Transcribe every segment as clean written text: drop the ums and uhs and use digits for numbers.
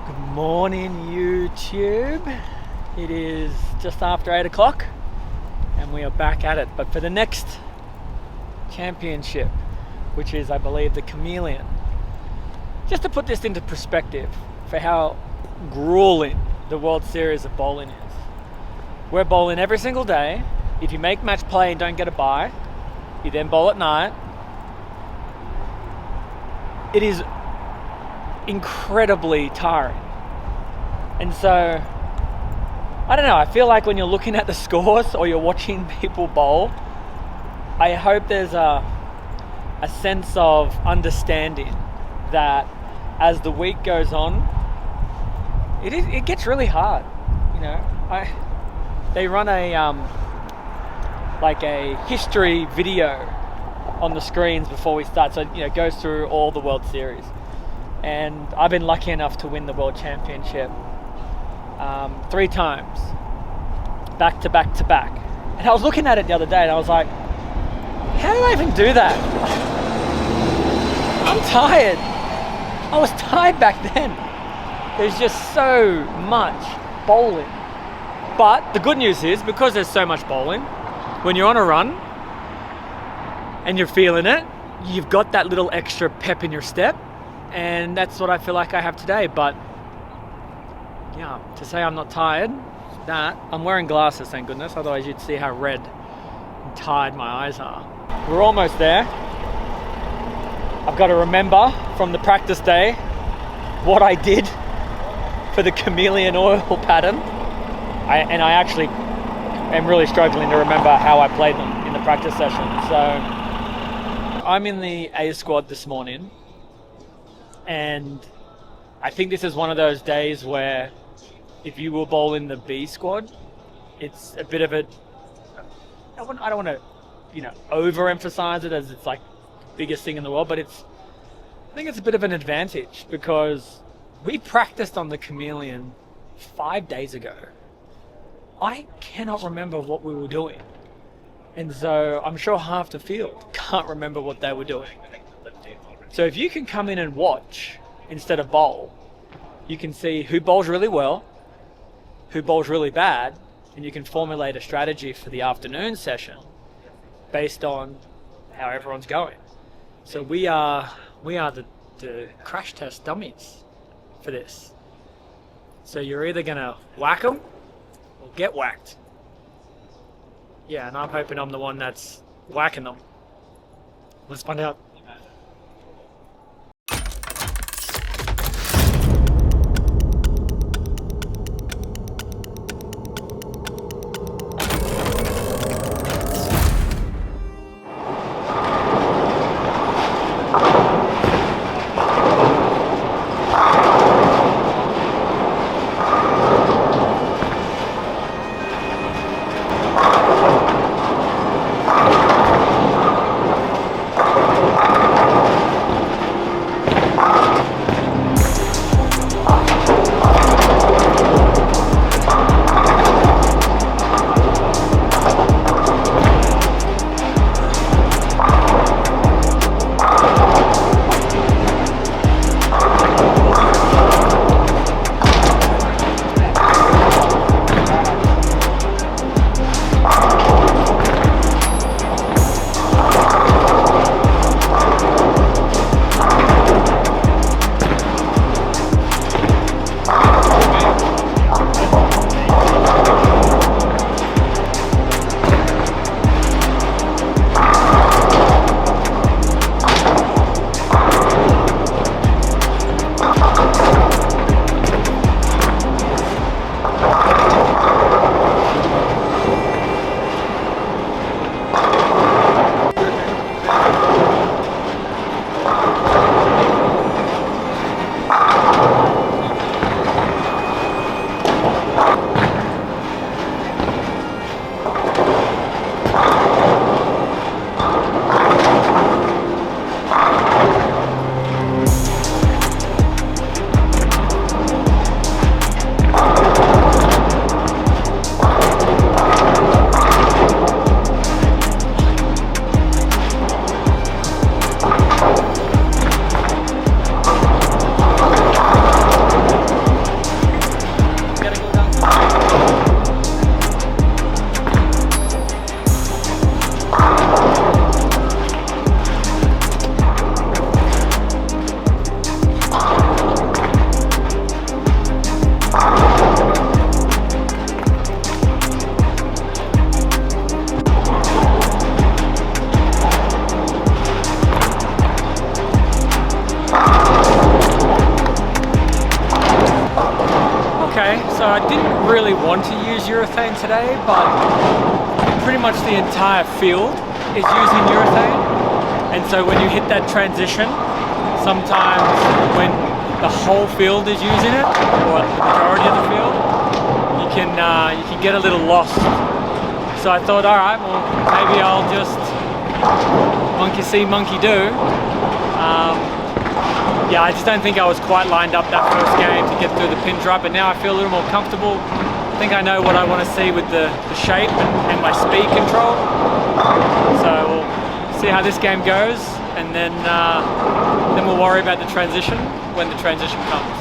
Good morning, YouTube. It is just after 8 o'clock and we are back at it, but for the next championship, which is, I believe, the Chameleon. Just to put this into perspective for how grueling the World Series of bowling is. We're bowling every single day. If you make match play and don't get a bye, you then bowl at night. It is incredibly tiring. And so, I don't know, I feel like when you're looking at the scores or you're watching people bowl, I hope there's a sense of understanding that as the week goes on, it gets really hard. You know, they run a history video on the screens before we start, so it goes through all the World Series. And I've been lucky enough to win the World Championship 3 times, back to back to back. And I was looking at it the other day and I was like, how did I even do that? I'm tired. I was tired back then. There's just so much bowling. But the good news is, because there's so much bowling, when you're on a run and you're feeling it, you've got that little extra pep in your step. And that's what I feel like I have today. But yeah, to say I'm not tired, I'm wearing glasses, thank goodness, otherwise you'd see how red and tired my eyes are. We're almost there. I've got to remember from the practice day what I did for the Chameleon oil pattern. I actually am really struggling to remember how I played them in the practice session. So I'm in the A squad this morning. And I think this is one of those days where if you were bowling the B squad, it's a bit of a, I don't want to, overemphasize it as it's like the biggest thing in the world, but I think it's a bit of an advantage because we practiced on the Chameleon 5 days ago. I cannot remember what we were doing. And so I'm sure half the field can't remember what they were doing. So if you can come in and watch instead of bowl, you can see who bowls really well, who bowls really bad, and you can formulate a strategy for the afternoon session based on how everyone's going. So we are the crash test dummies for this. So you're either going to whack them or get whacked. Yeah, and I'm hoping I'm the one that's whacking them. Let's find out. really want to use urethane today, but pretty much the entire field is using urethane. And so when you hit that transition, sometimes when the whole field is using it, or the majority of the field, you can get a little lost. So I thought, all right, well, maybe I'll just monkey see, monkey do. Yeah, I just don't think I was quite lined up that first game to get through the pin drop, but now I feel a little more comfortable. I think I know what I want to see with the shape and my speed control. So we'll see how this game goes, and then we'll worry about the transition when the transition comes.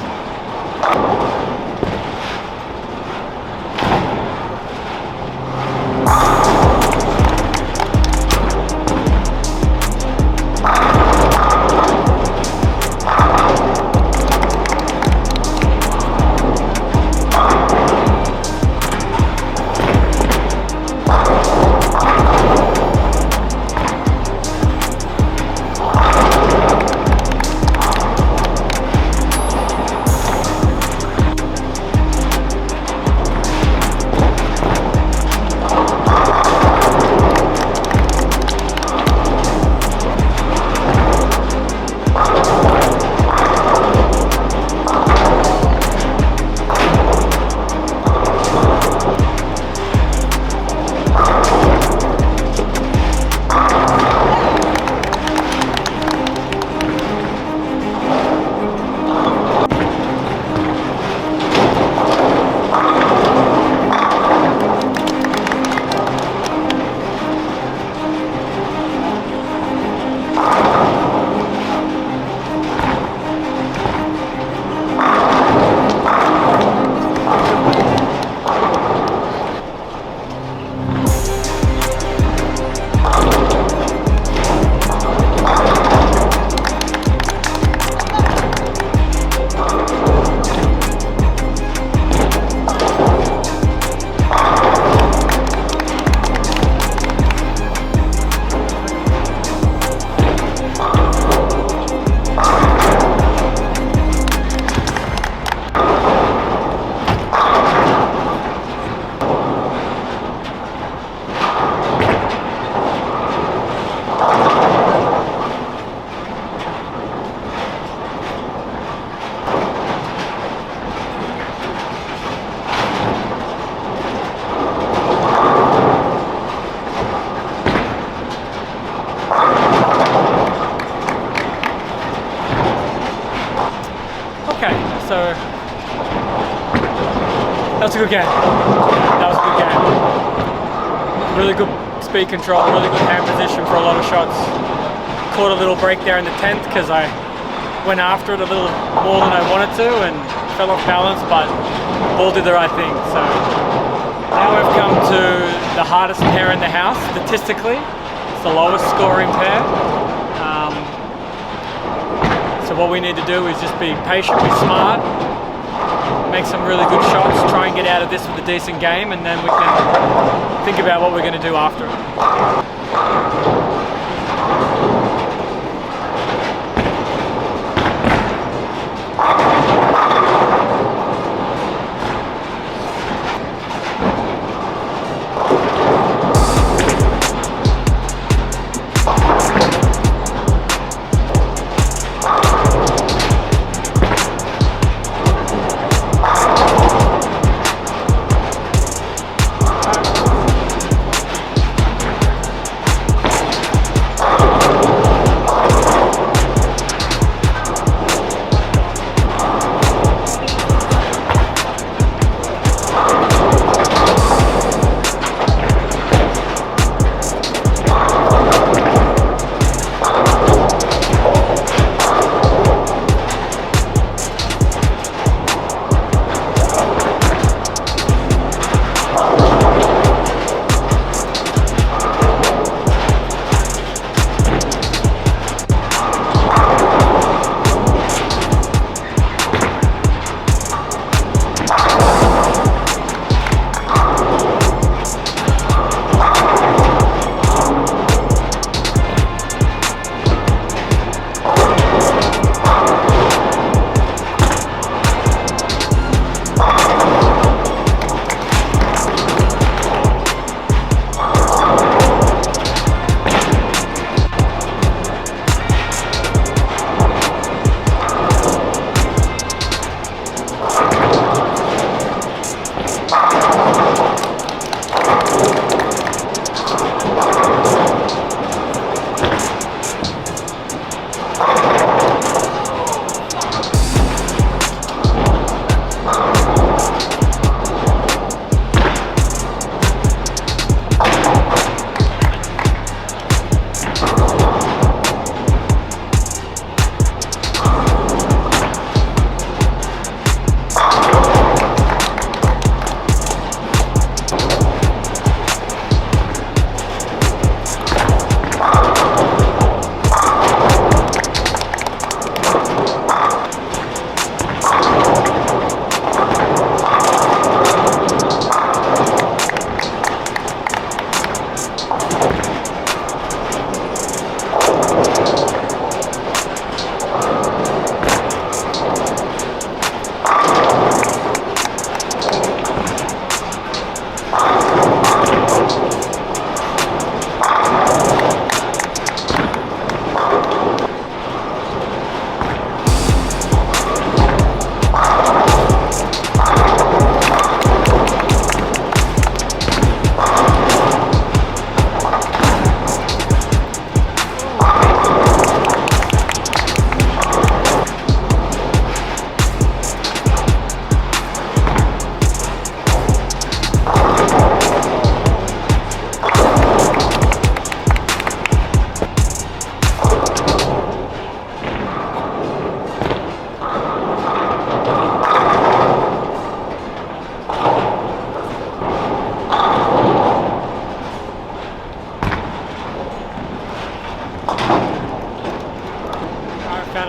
So that was a good game. That was a good game. Really good speed control, really good hand position for a lot of shots. Caught a little break there in the 10th because I went after it a little more than I wanted to and fell off balance, but ball did the right thing. So now we've come to the hardest pair in the house statistically. It's the lowest scoring pair. So what we need to do is just be patient, be smart, make some really good shots, try and get out of this with a decent game, and then we can think about what we're going to do after it.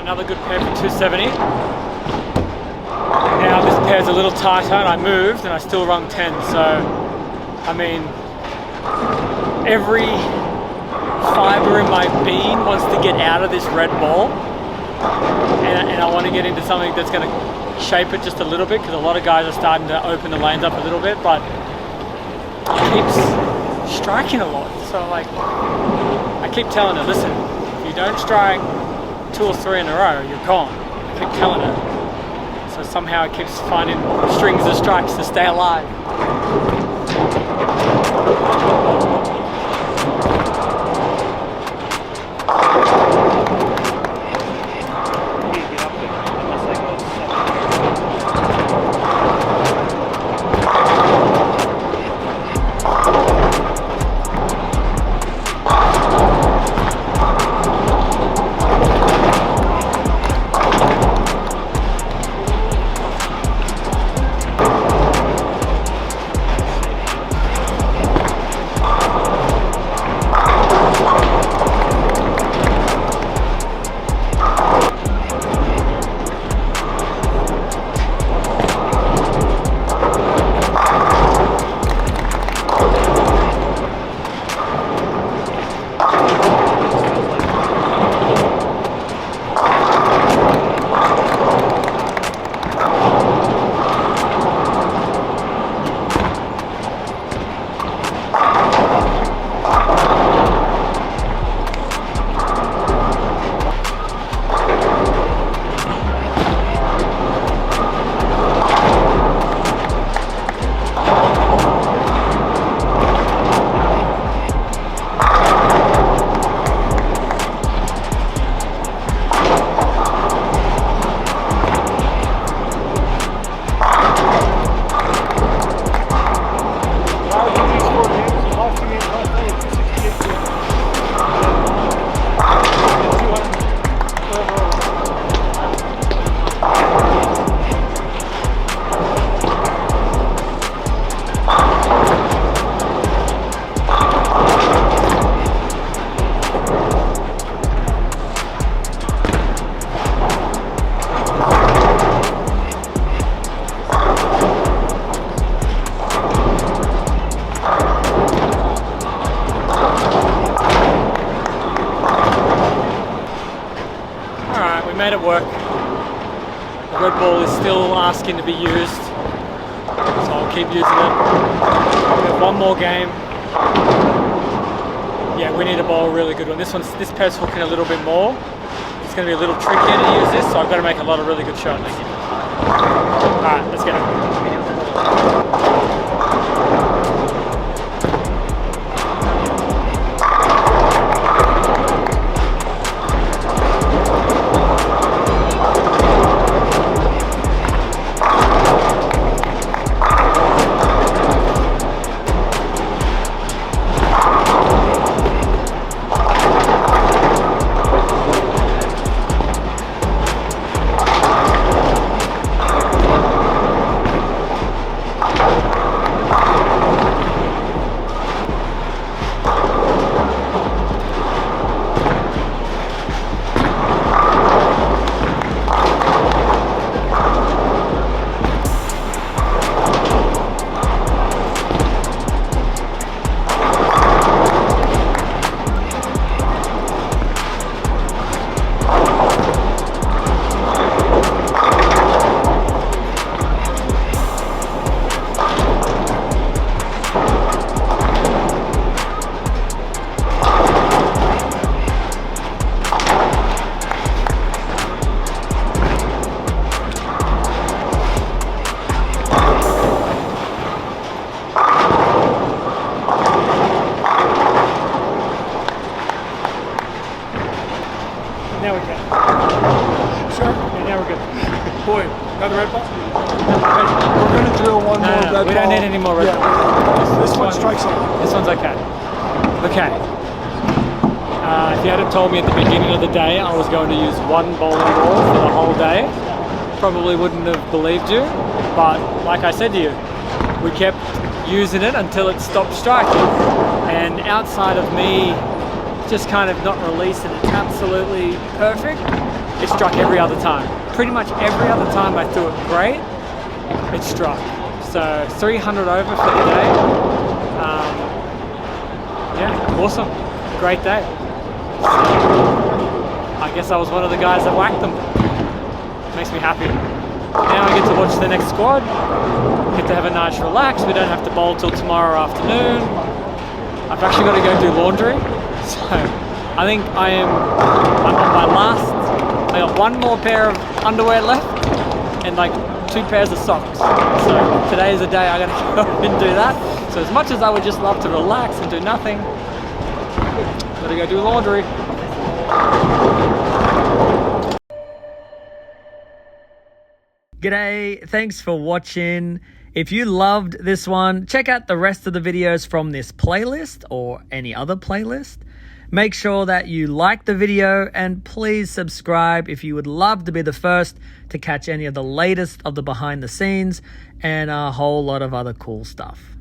another good pair for 270. Now this pair's a little tighter and I moved and I still rung 10. So, I mean, every fiber in my being wants to get out of this red ball. And I want to get into something that's going to shape it just a little bit, because a lot of guys are starting to open the lanes up a little bit, but it keeps striking a lot. So like, I keep telling her, listen, if you don't strike 2 or 3 in a row, you're gone. I keep telling her. So somehow it keeps finding strings of strikes to stay alive. Made it work. The red ball is still asking to be used, so I'll keep using it. We have one more game. Yeah, we need to bowl a really good one. This pair's hooking a little bit more. It's going to be a little trickier to use this, so I've got to make a lot of really good shots. Alright, let's get it. Now we're good. Sure? Yeah, now we're good. Boy, another red ball? We're going to drill one more red ball. We don't need any more red balls. This one strikes a lot. This one's okay. Okay. If you had told me at the beginning of the day I was going to use one bowling ball for the whole day, probably wouldn't have believed you. But like I said to you, we kept using it until it stopped striking. And outside of me just kind of not releasing it absolutely perfect, it struck every other time. Pretty much every other time I threw it great, it struck. So 300 over for the day. Yeah, awesome. Great day. So, I guess I was one of the guys that whacked them. Makes me happy. Now I get to watch the next squad. Get to have a nice relax. We don't have to bowl till tomorrow afternoon. I've actually got to go do laundry. So I think I'm on my last. I got one more pair of underwear left and like 2 pairs of socks. So today is the day I gotta go and do that. So as much as I would just love to relax and do nothing, gotta go do laundry. G'day, thanks for watching. If you loved this one, check out the rest of the videos from this playlist or any other playlist. Make sure that you like the video and please subscribe if you would love to be the first to catch any of the latest of the behind the scenes and a whole lot of other cool stuff.